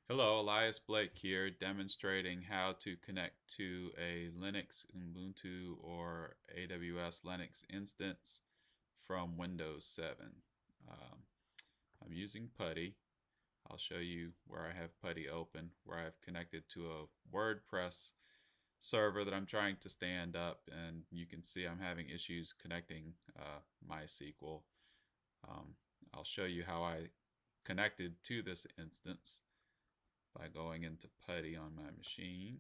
Hello, Elias Blake here, demonstrating how to connect to a Linux, Ubuntu, or AWS Linux instance from Windows 7. Um, I'm using Putty. I'll show you where I have Putty open, where I've connected to a WordPress server that I'm trying to stand up, and you can see I'm having issues connecting MySQL. Um, I'll show you how I connected to this instance by going into Putty on my machine.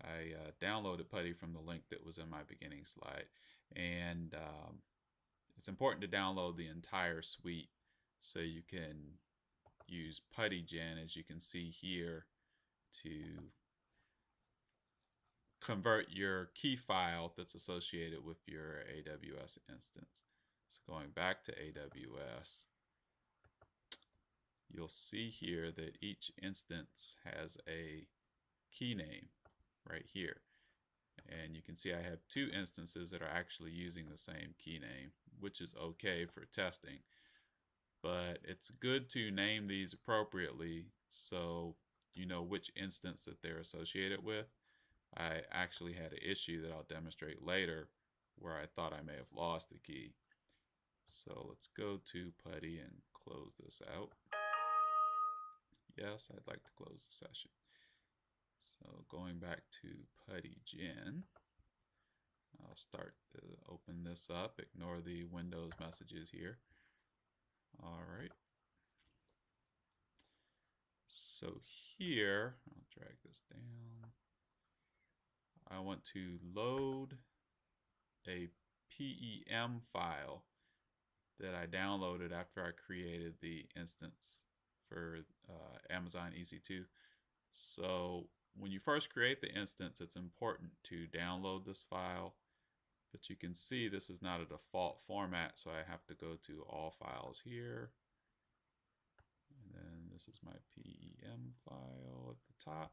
I downloaded Putty from the link that was in my beginning slide, and it's important to download the entire suite so you can use PuttyGen, as you can see here, to convert your key file that's associated with your AWS instance. So going back to AWS, you'll see here that each instance has a key name right here. And you can see I have two instances that are actually using the same key name, which is okay for testing. But it's good to name these appropriately so you know which instance that they're associated with. I actually had an issue that I'll demonstrate later where I thought I may have lost the key. So let's go to Putty and close this out. Yes, I'd like to close the session. So going back to PuttyGen, I'll start to open this up. Ignore the Windows messages here. All right. So here, I'll drag this down. I want to load a PEM file that I downloaded after I created the instance for Amazon EC2. So when you first create the instance, it's important to download this file, but you can see this is not a default format, so I have to go to all files here, and then this is my PEM file at the top.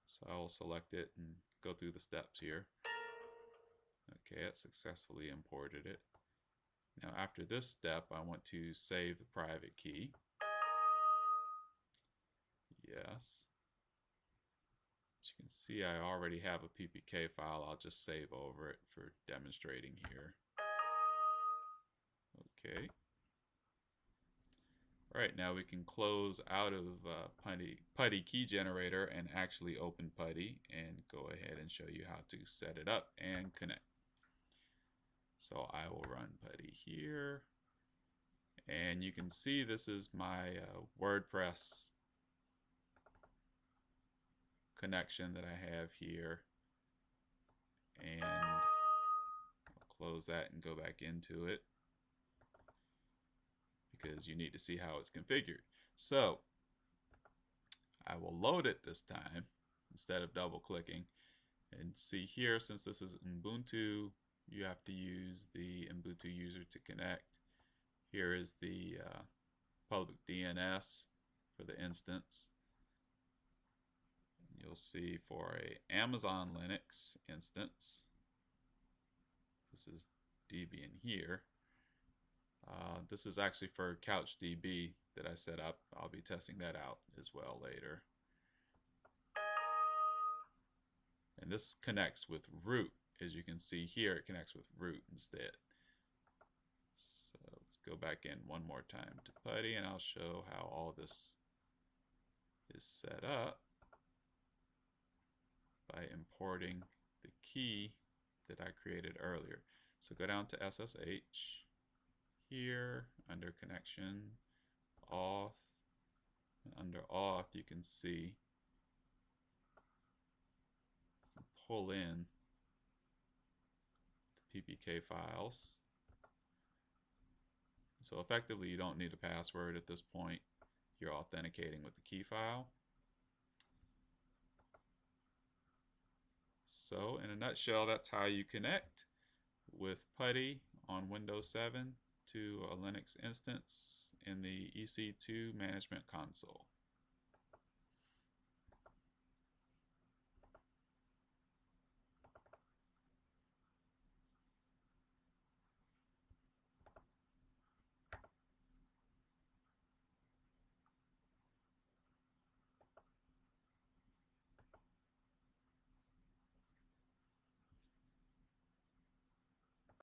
So I will select it and go through the steps here. Okay, it successfully imported it. Now after this step, I want to save the private key. Yes. As you can see, I already have a PPK file. I'll just save over it for demonstrating here. Okay. All right, now we can close out of Putty Key Generator and actually open Putty and go ahead and show you how to set it up and connect. So I will run Putty here, and you can see this is my WordPress connection that I have here, and I'll close that and go back into it because you need to see how it's configured. So I will load it this time instead of double clicking, and see here, since this is Ubuntu, you have to use the Ubuntu user to connect. Here is the public DNS for the instance. You'll see for a Amazon Linux instance, this is DB in here. This is actually for CouchDB that I set up. I'll be testing that out as well later. And this connects with root. As you can see here, it connects with root instead. So let's go back in one more time to Putty, and I'll show how all this is set up by importing the key that I created earlier. So go down to SSH here, under connection, auth, and under auth you can see, you can pull in the PPK files. So effectively you don't need a password at this point. You're authenticating with the key file. So in a nutshell, that's how you connect with Putty on Windows 7 to a Linux instance in the EC2 management console.